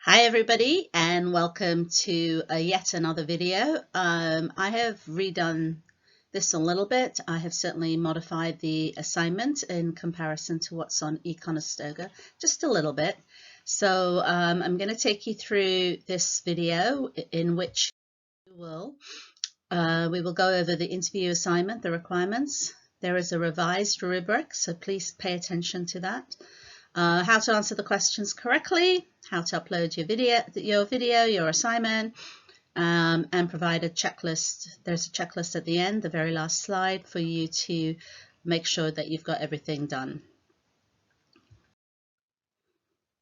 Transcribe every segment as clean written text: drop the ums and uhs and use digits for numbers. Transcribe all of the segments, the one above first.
Hi everybody, and welcome to yet another video. I have redone this a little bit. I have certainly modified the assignment in comparison to what's on Conestoga, just a little bit. So I'm going to take you through this video in which we will go over the interview assignment, the requirements. There is a revised rubric, so please pay attention to that. How to answer the questions correctly, how to upload your assignment, and provide a checklist. There's a checklist at the end, the very last slide, for you to make sure that you've got everything done.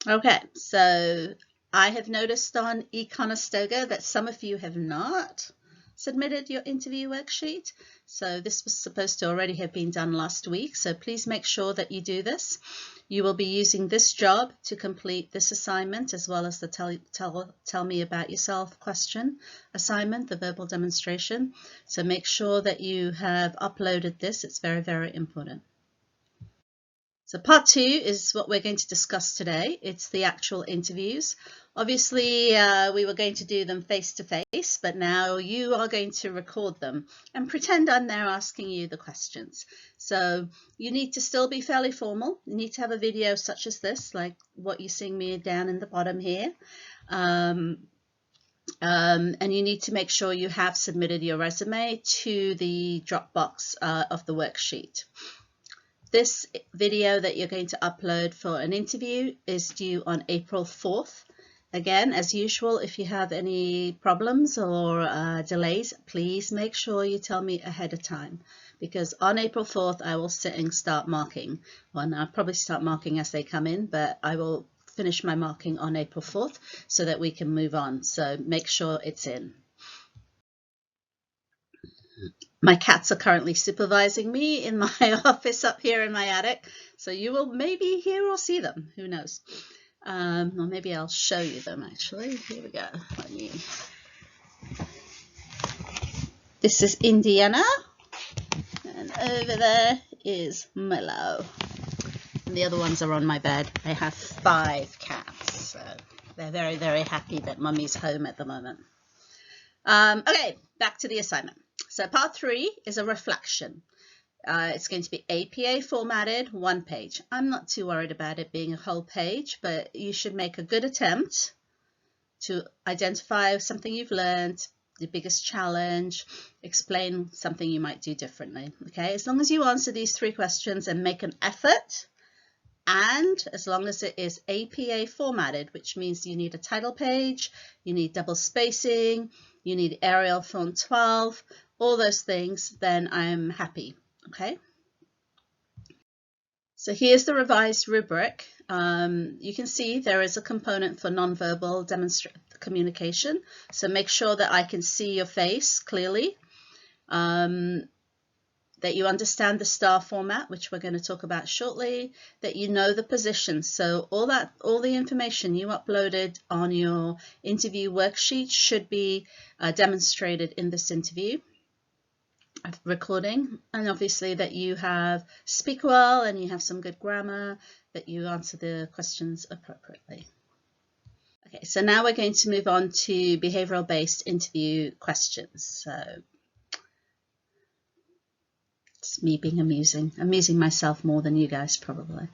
Okay, so I have noticed on Conestoga that some of you have not submitted your interview worksheet. So this was supposed to already have been done last week. So please make sure that you do this. You will be using this job to complete this assignment, as well as the tell me about yourself question assignment, the verbal demonstration. So make sure that you have uploaded this. It's very, very important. So part 2 is what we're going to discuss today. It's the actual interviews. Obviously, we were going to do them face to face, but now you are going to record them and pretend I'm there asking you the questions. So you need to still be fairly formal. You need to have a video such as this, like what you're seeing me down in the bottom here. And you need to make sure you have submitted your resume to the Dropbox of the worksheet. This video that you're going to upload for an interview is due on April 4th. Again, as usual, if you have any problems or delays, please make sure you tell me ahead of time, because on April 4th, I will sit and start marking. Well, I'll probably start marking as they come in, but I will finish my marking on April 4th so that we can move on. So make sure it's in. My cats are currently supervising me in my office up here in my attic, so you will maybe hear or see them. Who knows? Or maybe I'll show you them actually. Here we go. This is Indiana, and over there is Willow. And the other ones are on my bed. I have 5 cats, so they're very, very happy that Mummy's home at the moment. Okay, back to the assignment. So part 3 is a reflection. It's going to be APA formatted, 1 page. I'm not too worried about it being a whole page, but you should make a good attempt to identify something you've learned, the biggest challenge, explain something you might do differently. Okay, as long as you answer these 3 questions and make an effort, and as long as it is APA formatted, which means you need a title page, you need double spacing, you need Arial font 12, all those things, then I'm happy. Okay. So here's the revised rubric. You can see there is a component for nonverbal communication. So make sure that I can see your face clearly, that you understand the star format, which we're going to talk about shortly, that you know the position. So all the information you uploaded on your interview worksheet should be demonstrated in this interview recording, and obviously that you speak well and you have some good grammar, that you answer the questions appropriately. Okay, so now we're going to move on to behavioral based interview questions. So it's me being amusing myself more than you guys probably.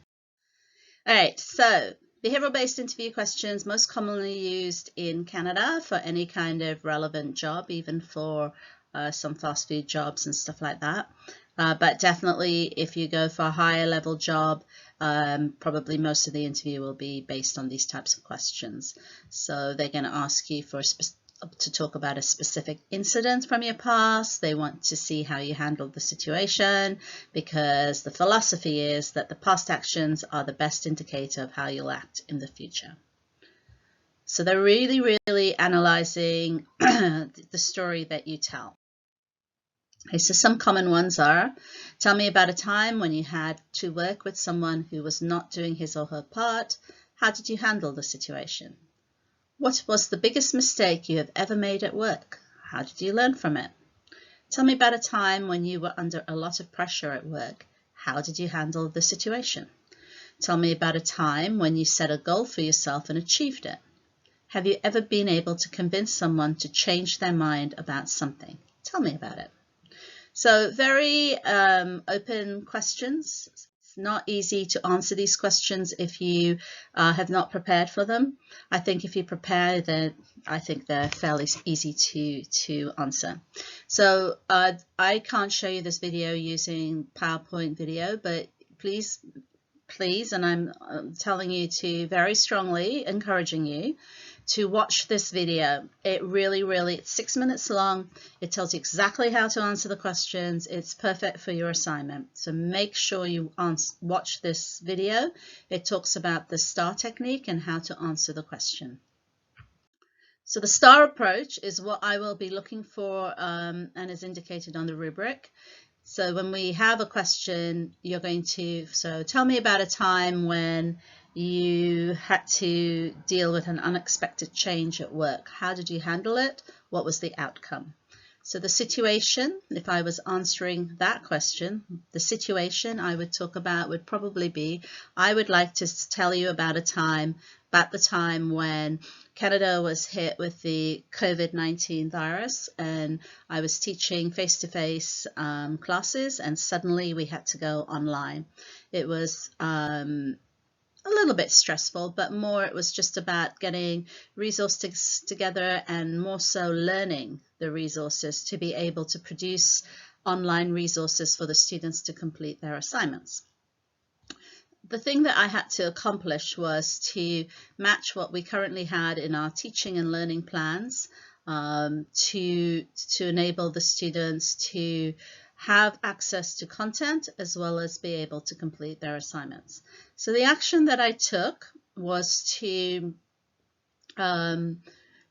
All right, so behavioral based interview questions, most commonly used in Canada for any kind of relevant job, even for some fast food jobs and stuff like that. But definitely if you go for a higher level job, probably most of the interview will be based on these types of questions. So they're going to ask you to talk about a specific incident from your past. They want to see how you handled the situation, because the philosophy is that the past actions are the best indicator of how you'll act in the future. So they're really, really analyzing the story that you tell. Okay, so some common ones are, tell me about a time when you had to work with someone who was not doing his or her part. How did you handle the situation? What was the biggest mistake you have ever made at work? How did you learn from it? Tell me about a time when you were under a lot of pressure at work. How did you handle the situation? Tell me about a time when you set a goal for yourself and achieved it. Have you ever been able to convince someone to change their mind about something? Tell me about it. So very open questions. It's not easy to answer these questions if you have not prepared for them. I think if you prepare, then I think they're fairly easy to answer. So I can't show you this video using PowerPoint video, but please, and I'm telling you to very strongly encouraging you to watch this video. It really, it's 6 minutes long. It tells you exactly how to answer the questions. It's perfect for your assignment. So make sure you watch this video. It talks about the STAR technique and how to answer the question. So the STAR approach is what I will be looking for and is indicated on the rubric. So when we have a question, you're going to, so tell me about a time when you had to deal with an unexpected change at work. How did you handle it? What was the outcome? So the situation, if I was answering that question, the situation I would talk about would probably be, I would like to tell you about the time when Canada was hit with the COVID-19 virus, and I was teaching face-to-face classes, and suddenly we had to go online. It was a little bit stressful, but more it was just about getting resources together and more so learning the resources to be able to produce online resources for the students to complete their assignments. The thing that I had to accomplish was to match what we currently had in our teaching and learning plans to enable the students to have access to content as well as be able to complete their assignments. So the action that I took was to,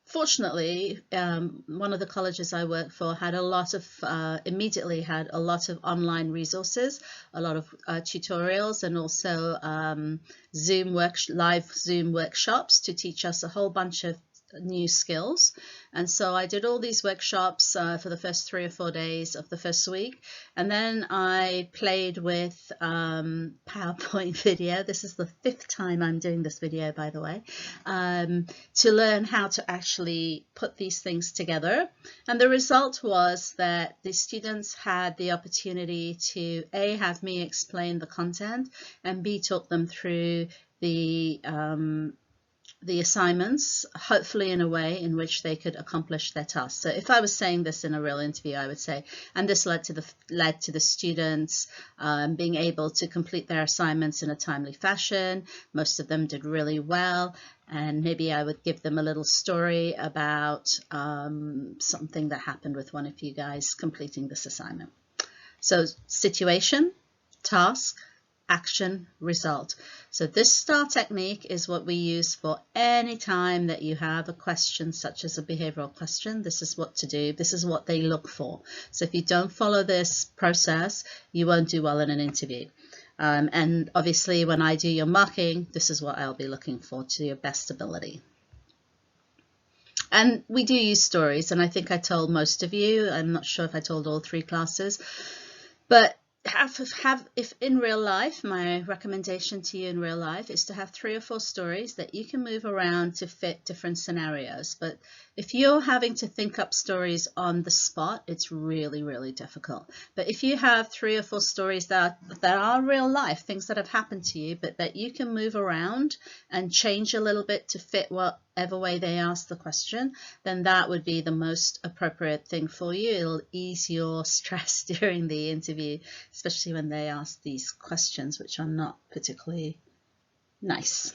fortunately, one of the colleges I work for had a lot of, immediately had a lot of online resources, a lot of tutorials, and also live Zoom workshops to teach us a whole bunch of new skills. And so I did all these workshops for the first 3 or 4 days of the first week, and then I played with PowerPoint video. This is the 5th time I'm doing this video, by the way, to learn how to actually put these things together. And the result was that the students had the opportunity to A, have me explain the content, and B, talk them through the assignments, hopefully in a way in which they could accomplish their tasks. So if I was saying this in a real interview, I would say, and this led to the students being able to complete their assignments in a timely fashion. Most of them did really well, and maybe I would give them a little story about something that happened with one of you guys completing this assignment. So situation, task, action, result. So this STAR technique is what we use for any time that you have a question such as a behavioral question. This is what to do. This is what they look for. So if you don't follow this process, you won't do well in an interview. And obviously when I do your marking, this is what I'll be looking for to your best ability. And we do use stories, and I think I told most of you. I'm not sure if I told all 3 classes, but if in real life, my recommendation to you in real life is to have 3 or 4 stories that you can move around to fit different scenarios. But if you're having to think up stories on the spot, it's really difficult. But if you have 3 or 4 stories that are real life, things that have happened to you, but that you can move around and change a little bit to fit whatever way they ask the question, then that would be the most appropriate thing for you. It'll ease your stress during the interview, especially when they ask these questions, which are not particularly nice.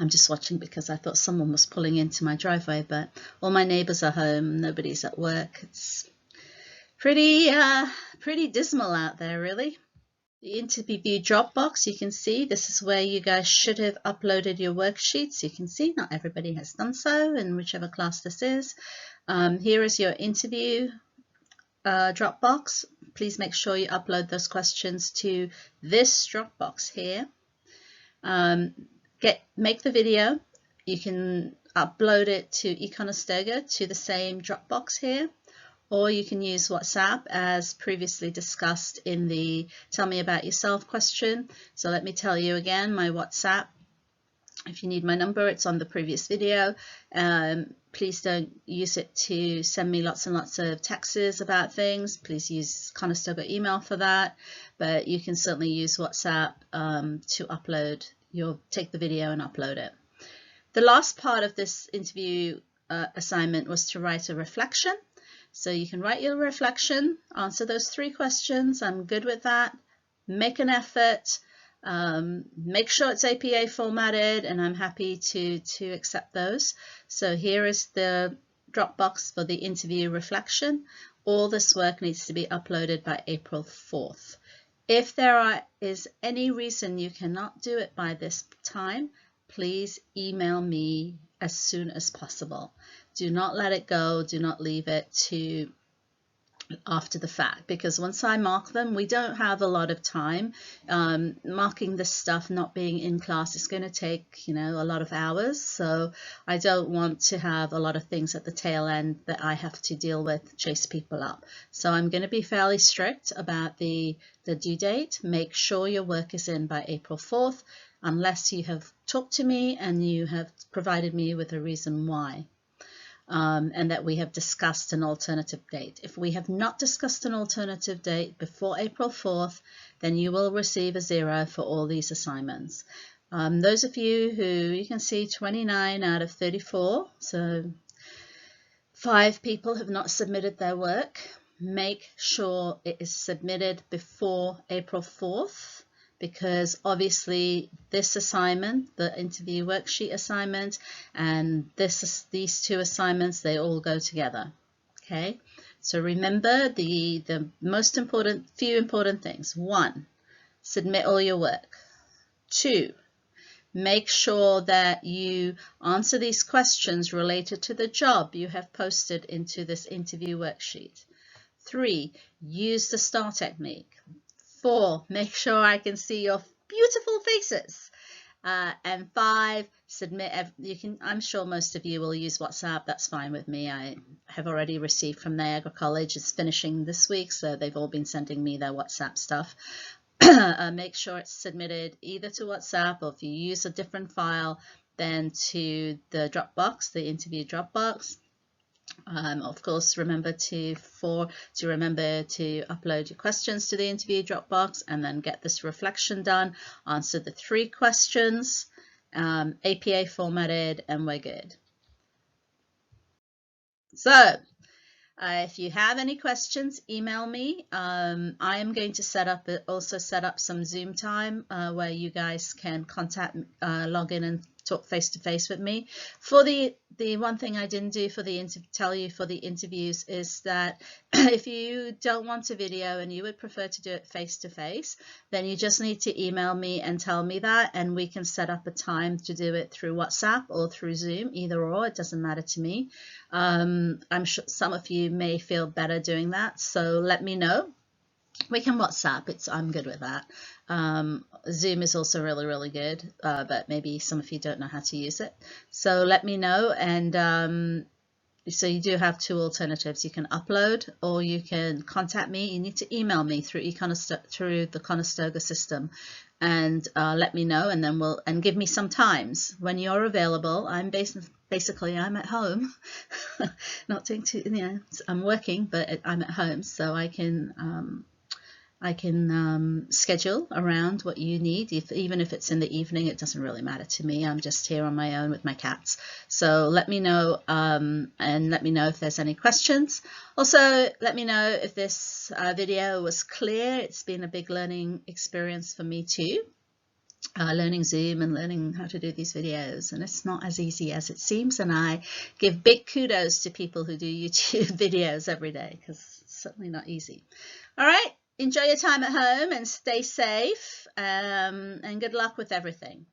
I'm just watching because I thought someone was pulling into my driveway, but all my neighbors are home, nobody's at work. It's pretty dismal out there, really. The interview Dropbox, you can see this is where you guys should have uploaded your worksheets. You can see not everybody has done so in whichever class this is. Here is your interview Dropbox. Please make sure you upload those questions to this Dropbox here. Make the video. You can upload it to Conestoga to the same Dropbox here, or you can use WhatsApp as previously discussed in the Tell Me About Yourself question. So let me tell you again, my WhatsApp If you need my number, it's on the previous video. Please don't use it to send me lots and lots of texts about things. Please use Conestoga email for that, but you can certainly use WhatsApp to upload take the video and upload it. The last part of this interview assignment was to write a reflection. So you can write your reflection, answer those 3 questions. I'm good with that. Make an effort. Make sure it's APA formatted, and I'm happy to accept those. So here is the Dropbox for the interview reflection. All this work needs to be uploaded by April 4th. If there is any reason you cannot do it by this time, please email me as soon as possible. Do not let it go. Do not leave it to after the fact, because once I mark them, we don't have a lot of time. Marking this stuff, not being in class, is going to take, a lot of hours. So I don't want to have a lot of things at the tail end that I have to deal with, chase people up. So I'm going to be fairly strict about the due date. Make sure your work is in by April 4th, unless you have talked to me and you have provided me with a reason why. And that we have discussed an alternative date. If we have not discussed an alternative date before April 4th, then you will receive a 0 for all these assignments. Those of you who, you can see 29 out of 34, so 5 people have not submitted their work. Make sure it is submitted before April 4th. Because obviously this assignment, the interview worksheet assignment, and these 2 assignments, they all go together. Okay, so remember the most important, few important things. 1, submit all your work. 2, make sure that you answer these questions related to the job you have posted into this interview worksheet. 3, use the STAR technique. 4, make sure I can see your beautiful faces. And 5, submit. I'm sure most of you will use WhatsApp. That's fine with me. I have already received from Niagara College. It's finishing this week, so they've all been sending me their WhatsApp stuff. Make sure it's submitted either to WhatsApp, or if you use a different file, then to the Dropbox, the interview Dropbox. Of course, remember to upload your questions to the interview Dropbox, and then get this reflection done. Answer the 3 questions, APA formatted, and we're good. So if you have any questions, email me. I am going to also set up some Zoom time where you guys can log in and talk face-to-face with me. For the one thing I didn't do for tell you for the interviews is that if you don't want a video and you would prefer to do it face-to-face, then you just need to email me and tell me that, and we can set up a time to do it through WhatsApp or through Zoom, either or, it doesn't matter to me. I'm sure some of you may feel better doing that, so let me know. We can WhatsApp. I'm good with that. Zoom is also really, really good, but maybe some of you don't know how to use it. So let me know. And so you do have 2 alternatives. You can upload, or you can contact me. You need to email me through the Conestoga system, and let me know, and then give me some times when you're available. Basically I'm at home, not doing too, I'm working, but I'm at home, so I can schedule around what you need. Even if it's in the evening, it doesn't really matter to me. I'm just here on my own with my cats. So let me know, and let me know if there's any questions. Also, let me know if this video was clear. It's been a big learning experience for me too. Learning Zoom and learning how to do these videos, and it's not as easy as it seems, and I give big kudos to people who do YouTube videos every day, because it's certainly not easy. All right, enjoy your time at home and stay safe, and good luck with everything.